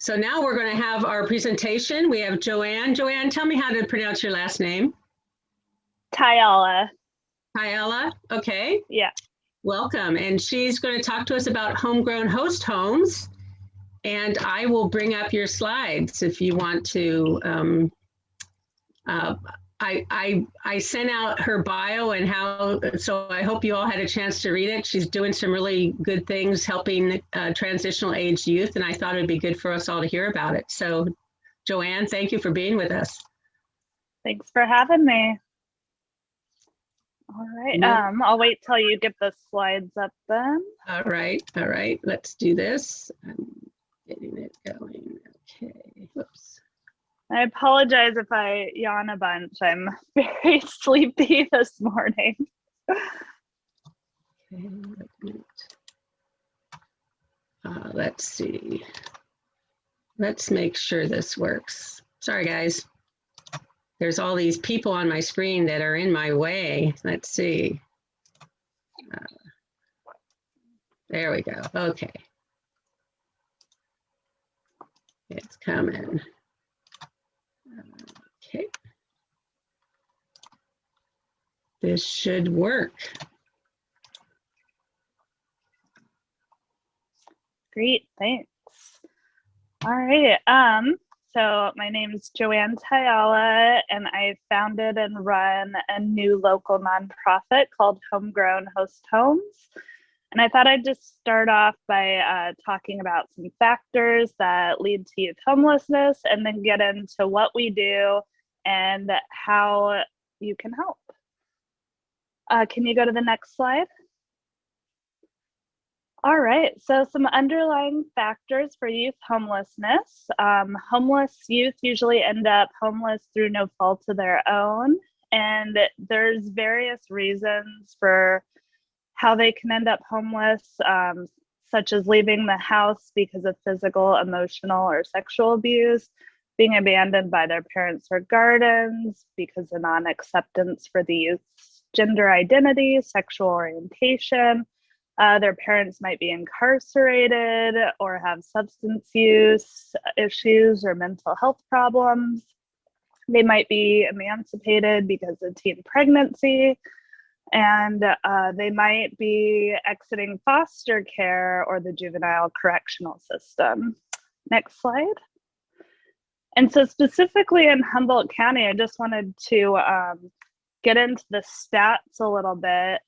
So now we're going to have our presentation. We have Joann. Joann, tell me how to pronounce your last name. Taijala. Taijala, okay. Yeah. Welcome. And she's going to talk to us about homegrown host homes. And I will bring up your slides if you want to. I sent out her bio and how, so I hope you all had a chance to read it. She's doing some really good things helping transitional age youth, and I thought it'd be good for us all to hear about it. So Joann, thank you for being with us. Thanks for having me. All right, I'll wait till you get the slides up then. All right, let's do this. I'm getting it going, okay, whoops. I apologize if I yawn a bunch. I'm very sleepy this morning. Okay, let's see. Let's make sure this works. Sorry, guys. There's all these people on my screen that are in my way. Let's see. There we go. Okay. It's coming. Okay. This should work. Great, thanks. All right, so my name is Joann Taijala, and I founded and run a new local nonprofit called Homegrown Host Homes. And I thought I'd just start off by talking about some factors that lead to youth homelessness, and then get into what we do and how you can help. Can you go to the next slide? All right, so some underlying factors for youth homelessness. Homeless youth usually end up homeless through no fault of their own, and there's various reasons for how they can end up homeless, such as leaving the house because of physical, emotional, or sexual abuse, being abandoned by their parents or guardians because of non-acceptance for the youth's gender identity, sexual orientation. Their parents might be incarcerated or have substance use issues or mental health problems. They might be emancipated because of teen pregnancy, and they might be exiting foster care or the juvenile correctional system. Next slide. And so specifically in Humboldt County, I just wanted to get into the stats a little bit.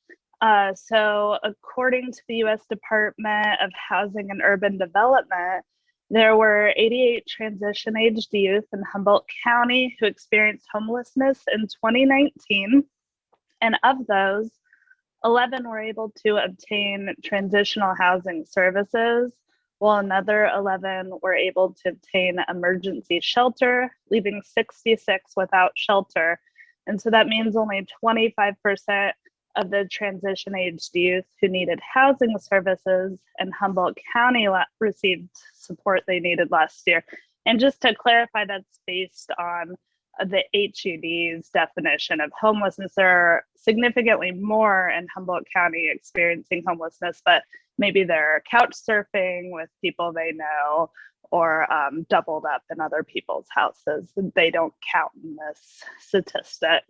So according to the U.S. Department of Housing and Urban Development, there were 88 transition-aged youth in Humboldt County who experienced homelessness in 2019. And of those, 11 were able to obtain transitional housing services, while another 11 were able to obtain emergency shelter, leaving 66 without shelter. And so that means only 25% of the transition-aged youth who needed housing services in Humboldt County received support they needed last year. And just to clarify, that's based on the HUD's definition of homelessness. There are significantly more in Humboldt County experiencing homelessness, but maybe they're couch surfing with people they know, or doubled up in other people's houses. They don't count in this statistic.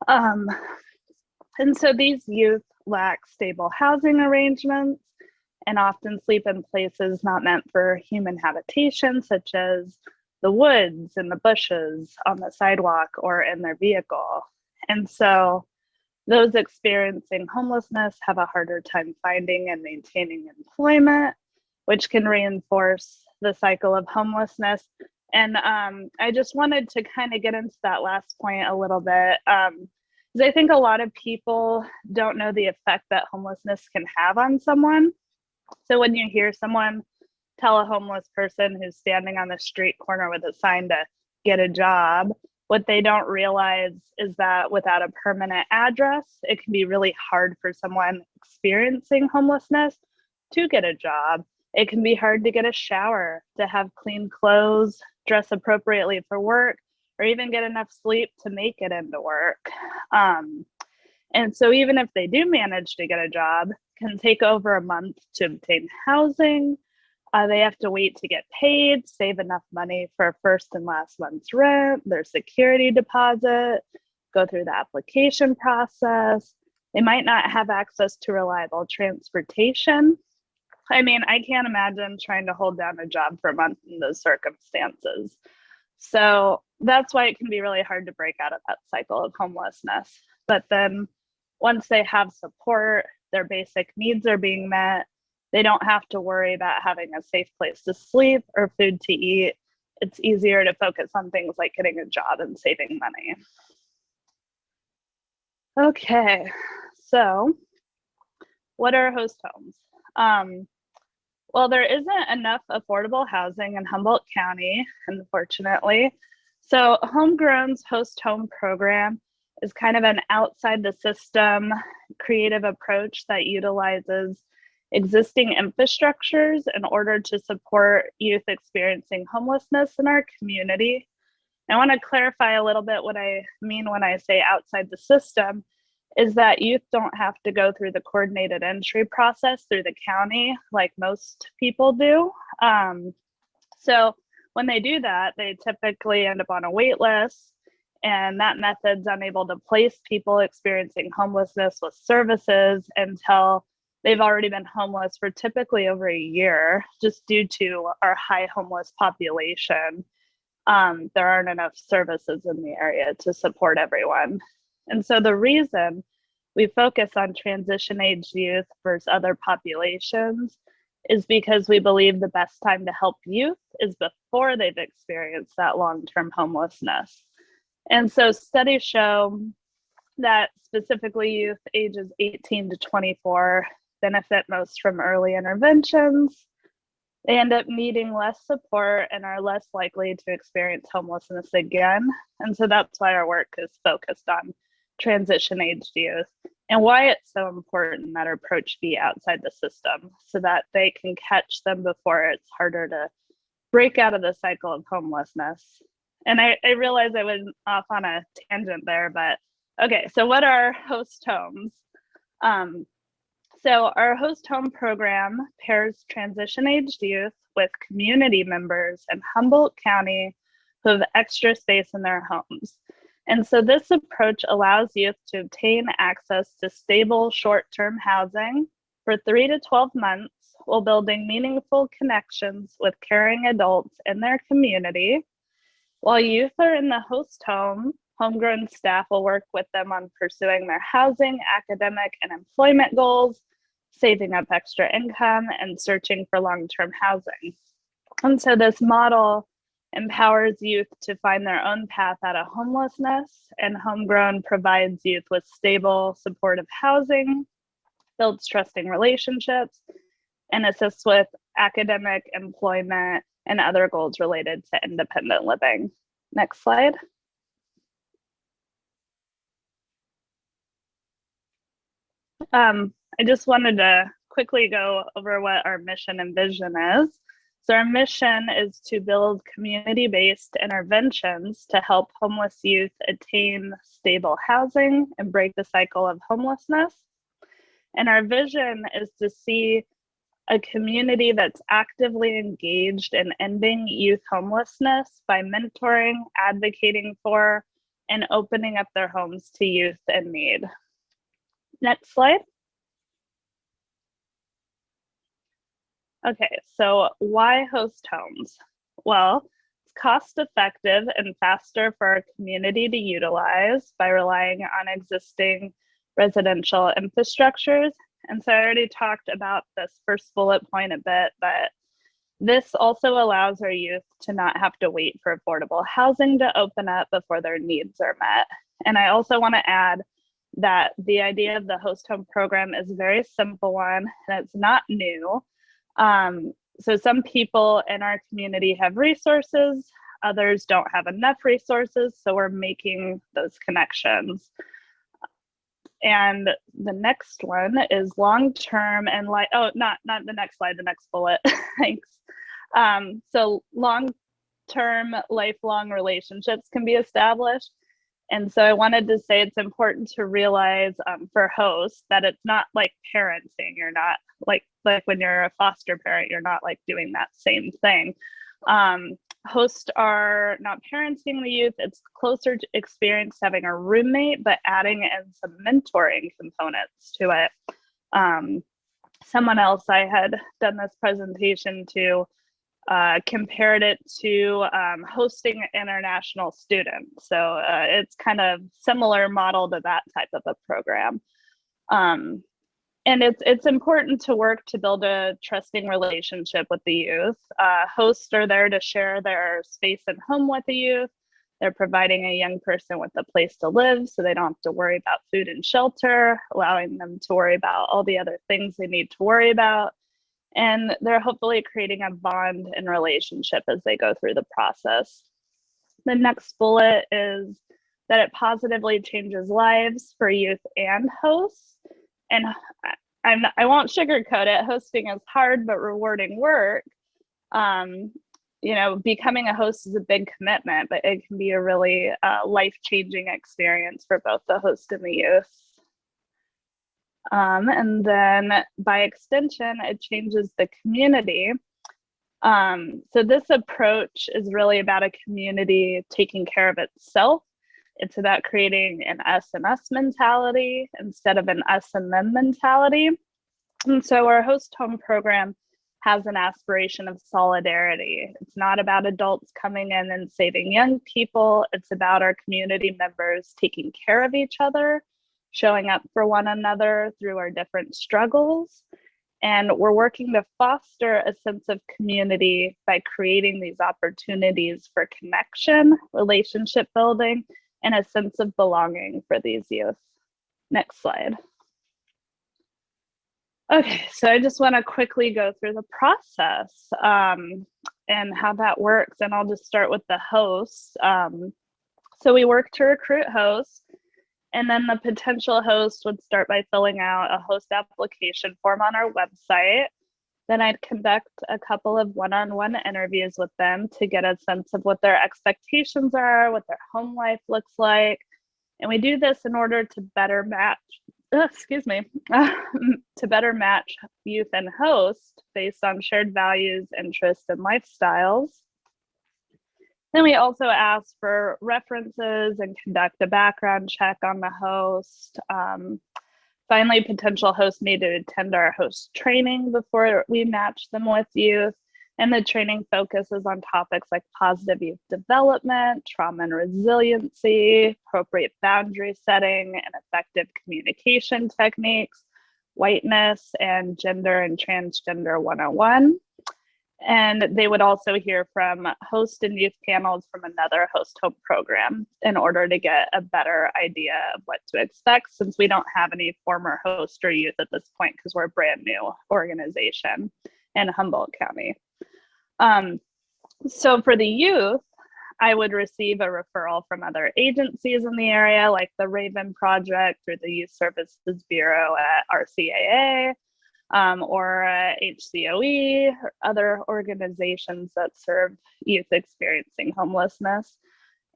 And so these youth lack stable housing arrangements and often sleep in places not meant for human habitation, such as the woods and the bushes, on the sidewalk, or in their vehicle. And so those experiencing homelessness have a harder time finding and maintaining employment, which can reinforce the cycle of homelessness. And I just wanted to kind of get into that last point a little bit. I think a lot of people don't know the effect that homelessness can have on someone. So when you hear someone tell a homeless person who's standing on the street corner with a sign to get a job, what they don't realize is that without a permanent address, it can be really hard for someone experiencing homelessness to get a job. It can be hard to get a shower, to have clean clothes, dress appropriately for work, or even get enough sleep to make it into work. And so even if they do manage to get a job, it can take over a month to obtain housing. They have to wait to get paid, save enough money for first and last month's rent, their security deposit, go through the application process. They might not have access to reliable transportation. I mean, I can't imagine trying to hold down a job for a month in those circumstances. So that's why it can be really hard to break out of that cycle of homelessness. But then once they have support, their basic needs are being met, they don't have to worry about having a safe place to sleep or food to eat. It's easier to focus on things like getting a job and saving money. Okay, so what are host homes? Well, there isn't enough affordable housing in Humboldt County, unfortunately. So Homegrown's host home program is kind of an outside the system creative approach that utilizes existing infrastructures in order to support youth experiencing homelessness in our community. I want to clarify a little bit what I mean when I say outside the system is that youth don't have to go through the coordinated entry process through the county like most people do. So when they do that, they typically end up on a wait list, and that method's unable to place people experiencing homelessness with services until they've already been homeless for typically over a year, just due to our high homeless population. There aren't enough services in the area to support everyone. And so the reason we focus on transition age youth versus other populations is because we believe the best time to help youth is before they've experienced that long-term homelessness. And so studies show that specifically youth ages 18 to 24 benefit most from early interventions. They end up needing less support and are less likely to experience homelessness again. And so that's why our work is focused on transition aged youth and why it's so important that our approach be outside the system so that they can catch them before it's harder to break out of the cycle of homelessness. And I realize I went off on a tangent there, but okay, so what are host homes? So our host home program pairs transition aged youth with community members in Humboldt County who have extra space in their homes. And so this approach allows youth to obtain access to stable short-term housing for 3 to 12 months while building meaningful connections with caring adults in their community. While youth are in the host home, homegrown staff will work with them on pursuing their housing, academic, and employment goals, saving up extra income, and searching for long-term housing. And so this model empowers youth to find their own path out of homelessness, and Homegrown provides youth with stable, supportive housing, builds trusting relationships, and assists with academic, employment, and other goals related to independent living. Next slide. I just wanted to quickly go over what our mission and vision is. So our mission is to build community-based interventions to help homeless youth attain stable housing and break the cycle of homelessness. And our vision is to see a community that's actively engaged in ending youth homelessness by mentoring, advocating for, and opening up their homes to youth in need. Next slide. Okay, so why host homes? Well, it's cost effective and faster for our community to utilize by relying on existing residential infrastructures. And so I already talked about this first bullet point a bit, but this also allows our youth to not have to wait for affordable housing to open up before their needs are met. And I also want to add that the idea of the host home program is a very simple one, and it's not new. So some people in our community have resources, others don't have enough resources, so we're making those connections. And the next one is long-term and not the next slide, the next bullet, thanks. So long-term, lifelong relationships can be established. And so I wanted to say it's important to realize for hosts that it's not like parenting. You're not like when you're a foster parent, you're not like doing that same thing. Hosts are not parenting the youth. It's closer to experience having a roommate, but adding in some mentoring components to it. Someone else I had done this presentation to compared it to hosting international students. So it's kind of similar model to that type of a program. And it's important to work to build a trusting relationship with the youth. Hosts are there to share their space and home with the youth. They're providing a young person with a place to live so they don't have to worry about food and shelter, allowing them to worry about all the other things they need to worry about. And they're hopefully creating a bond and relationship as they go through the process. The next bullet is that it positively changes lives for youth and hosts. And I won't sugarcoat it. Hosting is hard but rewarding work. You know, becoming a host is a big commitment, but it can be a really life-changing experience for both the host and the youth. And then by extension, it changes the community. So this approach is really about a community taking care of itself. It's about creating an us and us mentality instead of an us and them mentality. And so our host home program has an aspiration of solidarity. It's not about adults coming in and saving young people. It's about our community members taking care of each other, showing up for one another through our different struggles. And we're working to foster a sense of community by creating these opportunities for connection, relationship building, and a sense of belonging for these youth. Next slide. Okay, so I just want to quickly go through the process and how that works. And I'll just start with the hosts. So we work to recruit hosts. And then the potential host would start by filling out a host application form on our website. Then I'd conduct a couple of one-on-one interviews with them to get a sense of what their expectations are, what their home life looks like. And we do this in order to better match, to better match youth and host based on shared values, interests, and lifestyles. Then we also ask for references and conduct a background check on the host. Finally, potential hosts need to attend our host training before we match them with youth. And the training focuses on topics like positive youth development, trauma and resiliency, appropriate boundary setting, and effective communication techniques, whiteness, and gender and transgender 101. And they would also hear from host and youth panels from another host home program in order to get a better idea of what to expect, since we don't have any former host or youth at this point because we're a brand new organization in Humboldt County. So for the youth, I would receive a referral from other agencies in the area, like the Raven Project or the Youth Services Bureau at RCAA, or HCOE, or other organizations that serve youth experiencing homelessness.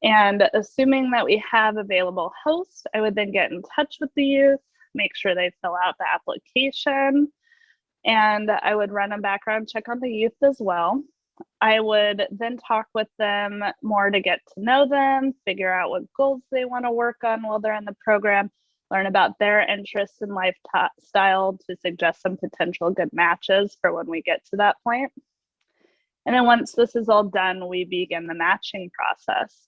And assuming that we have available hosts, I would then get in touch with the youth, make sure they fill out the application, and I would run a background check on the youth as well. I would then talk with them more to get to know them, figure out what goals they want to work on while they're in the program, learn about their interests and lifestyle to suggest some potential good matches for when we get to that point. And then once this is all done, we begin the matching process.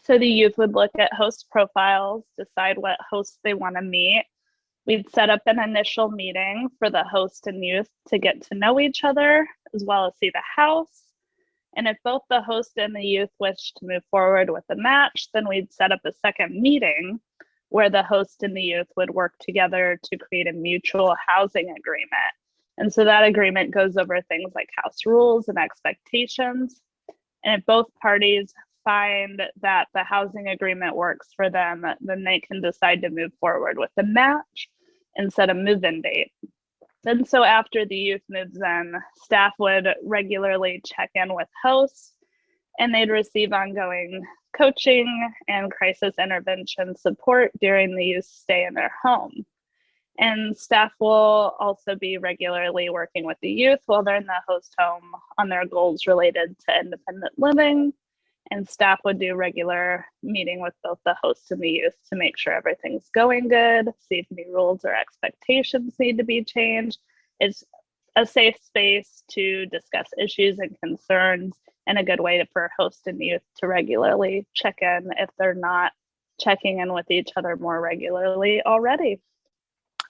So the youth would look at host profiles, decide what hosts they want to meet. We'd set up an initial meeting for the host and youth to get to know each other, as well as see the house. And if both the host and the youth wish to move forward with the match, then we'd set up a second meeting where the host and the youth would work together to create a mutual housing agreement. And so that agreement goes over things like house rules and expectations. And if both parties find that the housing agreement works for them, then they can decide to move forward with the match and set a move-in date. And so after the youth moves in, staff would regularly check in with hosts and they'd receive ongoing coaching and crisis intervention support during the youth's stay in their home. And staff will also be regularly working with the youth while they're in the host home on their goals related to independent living. And staff would do regular meeting with both the host and the youth to make sure everything's going good, see if any rules or expectations need to be changed. It's a safe space to discuss issues and concerns, and a good way for host and youth to regularly check in if they're not checking in with each other more regularly already.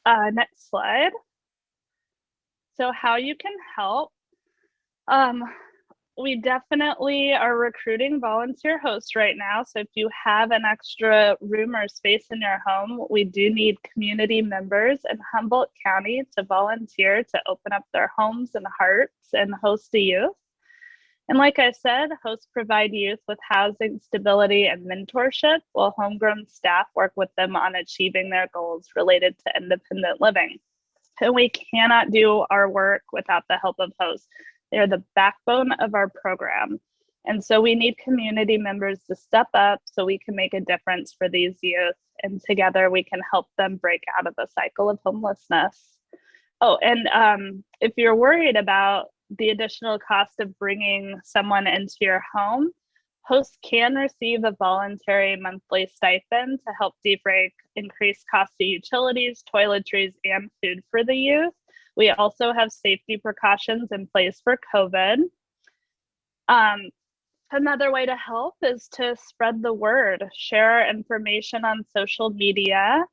Next slide. So how you can help. We definitely are recruiting volunteer hosts right now. So if you have an extra room or space in your home, we do need community members in Humboldt County to volunteer to open up their homes and hearts and host the youth. And like I said, hosts provide youth with housing, stability, and mentorship, while homegrown staff work with them on achieving their goals related to independent living. And we cannot do our work without the help of hosts. They're the backbone of our program. And so we need community members to step up so we can make a difference for these youth. And together we can help them break out of a cycle of homelessness. Oh, and if you're worried about the additional cost of bringing someone into your home, hosts can receive a voluntary monthly stipend to help defray increased cost of utilities, toiletries, and food for the youth. We also have safety precautions in place for COVID. Another way to help is to spread the word, share information on social media,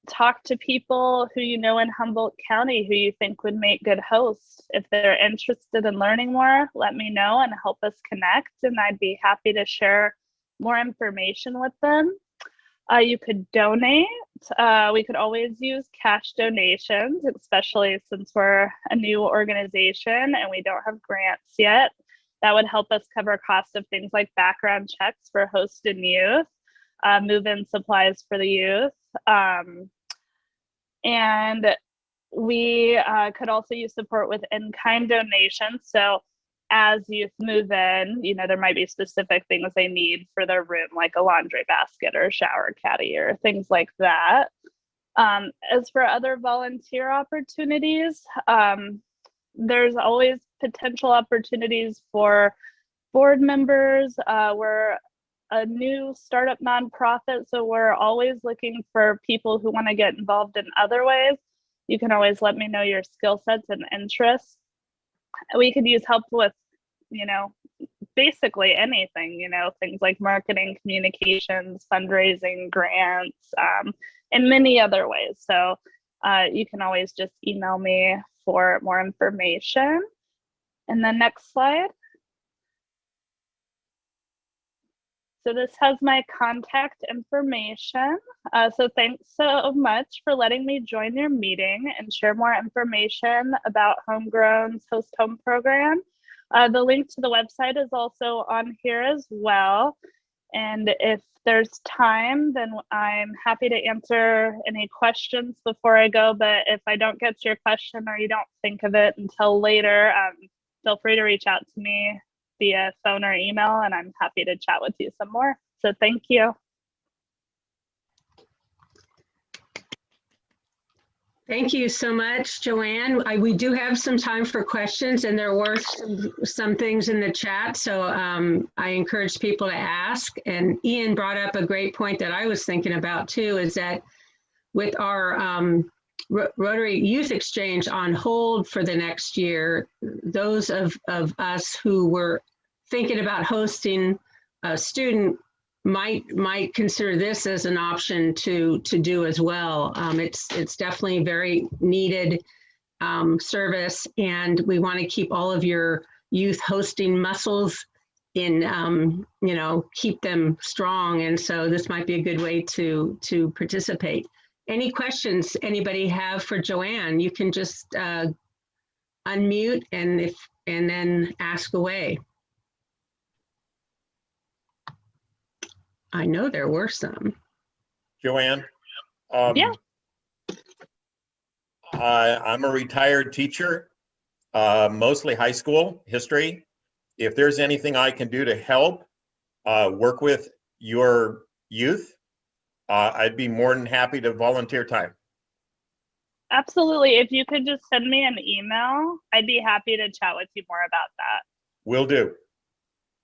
talk to people who you know in Humboldt County who you think would make good hosts. If they're interested in learning more, let me know and help us connect, and I'd be happy to share more information with them. You could donate. We could always use cash donations, especially since we're a new organization and we don't have grants yet. That would help us cover costs of things like background checks for host and youth, move-in supplies for the youth. And we could also use support with in-kind donations. So as youth move in, you know, there might be specific things they need for their room, like a laundry basket or a shower caddy or things like that. As for other volunteer opportunities, there's always potential opportunities for board members. We're a new startup nonprofit, so we're always looking for people who want to get involved in other ways. You can always let me know your skill sets and interests. We could use help with, you know, basically anything, you know, things like marketing, communications, fundraising, grants, and many other ways. So you can always just email me for more information. And the next slide. So this has my contact information. So thanks so much for letting me join your meeting and share more information about Homegrown's Host Home program. The link to the website is also on here as well. And if there's time, then I'm happy to answer any questions before I go. But if I don't get to your question or you don't think of it until later, feel free to reach out to me via phone or email, and I'm happy to chat with you some more. So thank you. Thank you so much, Joann. We do have some time for questions, and there were some things in the chat, so I encourage people to ask. And Ian brought up a great point that I was thinking about too, is that with our Rotary Youth Exchange on hold for the next year, those of us who were thinking about hosting a student might consider this as an option to do as well. It's definitely very needed service, and we want to keep all of your youth hosting muscles in, you know, keep them strong. And so this might be a good way to participate. Any questions anybody have for Joann? You can just unmute and then ask away. I know there were some. Joann? Yeah. I'm a retired teacher, mostly high school history. if there's anything I can do to help work with your youth, I'd be more than happy to volunteer time. Absolutely. If you could just send me an email, I'd be happy to chat with you more about that. Will do.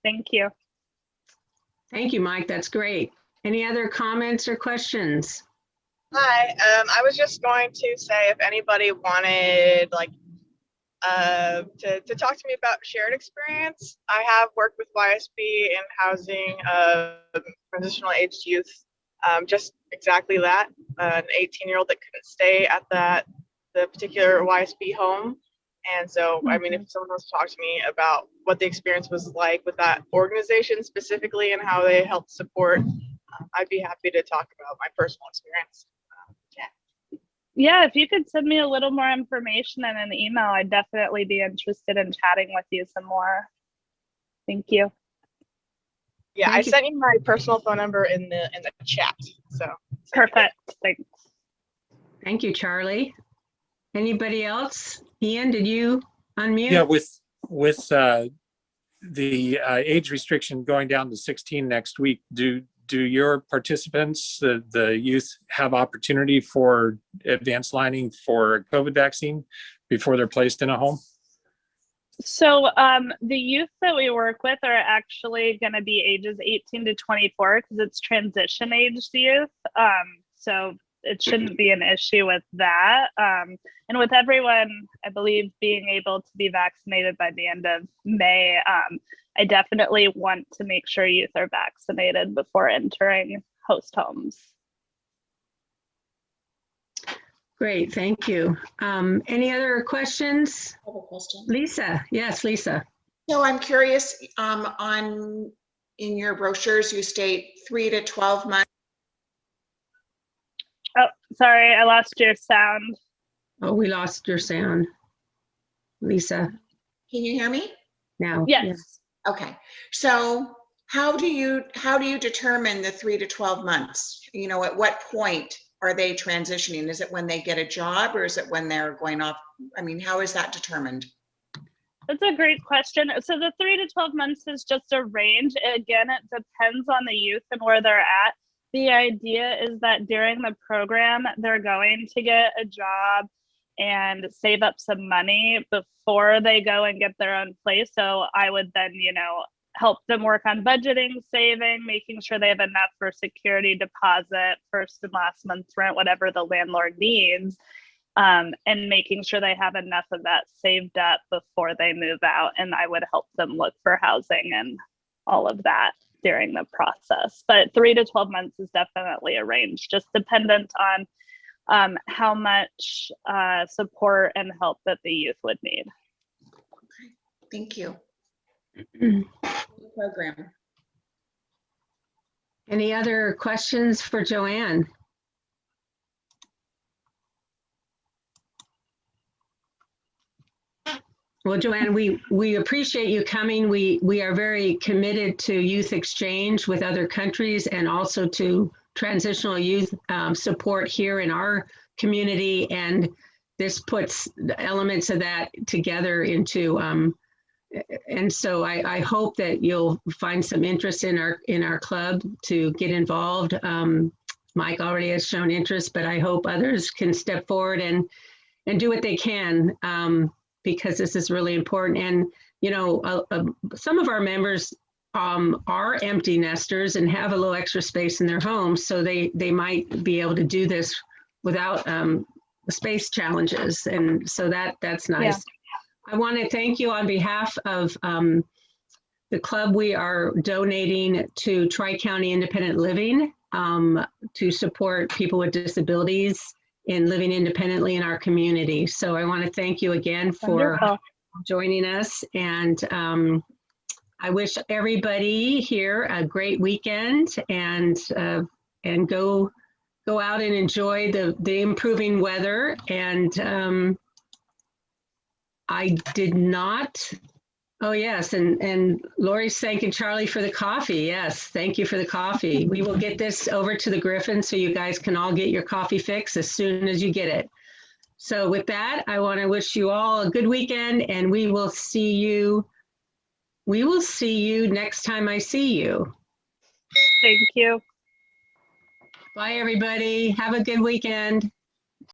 Thank you. Thank you, Mike. That's great. Any other comments or questions? Hi, I was just going to say if anybody wanted like to talk to me about shared experience. I have worked with YSB in housing transitional aged youth, just exactly that, an 18-year-old that couldn't stay at the particular YSB home. And so, I mean, if someone wants to talk to me about what the experience was like with that organization specifically and how they helped support, I'd be happy to talk about my personal experience. Yeah, if you could send me a little more information in an email, I'd definitely be interested in chatting with you some more. Thank you. Yeah, I sent you my personal phone number in the chat. So perfect. Thanks. Thank you, Charlie. Anybody else? Ian, did you unmute? Yeah, with the age restriction going down to 16 next week, do your participants, the youth, have opportunity for advanced lining for a COVID vaccine before they're placed in a home? So the youth that we work with are actually going to be ages 18 to 24 because it's transition aged youth. So it shouldn't be an issue with that. And with everyone, I believe, being able to be vaccinated by the end of May, I definitely want to make sure youth are vaccinated before entering host homes. Great, thank you. Any other questions? I have a question. Lisa, yes, Lisa. So I'm curious, in your brochures, you state 3 to 12 months. Oh, sorry, I lost your sound. Oh, we lost your sound. Lisa, Can you hear me? now. Yes. Okay, so how do you determine the 3 to 12 months? You know, at what point are they transitioning? Is it when they get a job, or is it when they're going off? I mean, how is that determined? That's a great question. So the 3 to 12 months is just a range. Again, it depends on the youth and where they're at. The idea is that during the program, they're going to get a job and save up some money before they go and get their own place. So I would then, you know, help them work on budgeting, saving, making sure they have enough for security deposit, first and last month's rent, whatever the landlord needs, and making sure they have enough of that saved up before they move out. And I would help them look for housing and all of that during the process. But 3 to 12 months is definitely a range, just dependent on how much support and help that the youth would need. Okay, thank you. Program. Any other questions for Joann? Well, Joann, we appreciate you coming. We are very committed to youth exchange with other countries and also to transitional youth support here in our community. And this puts the elements of that together into, and so I hope that you'll find some interest in our club to get involved. Mike already has shown interest, but I hope others can step forward and do what they can. Because this is really important. And, you know, some of our members are empty nesters and have a little extra space in their homes, so they might be able to do this without space challenges. And so that's nice. Yeah. I want to thank you on behalf of the club. We are donating to Tri-County Independent Living to support people with disabilities in living independently in our community. So I want to thank you again for joining us. And I wish everybody here a great weekend and go out and enjoy the improving weather. And I did not, oh yes, and Lori's thanking Charlie for the coffee. Yes, thank you for the coffee. We will get this over to the Griffin so you guys can all get your coffee fix as soon as you get it. So with that, I want to wish you all a good weekend, and we will see you we will see you next time I see you. Thank you. Bye, everybody. Have a good weekend.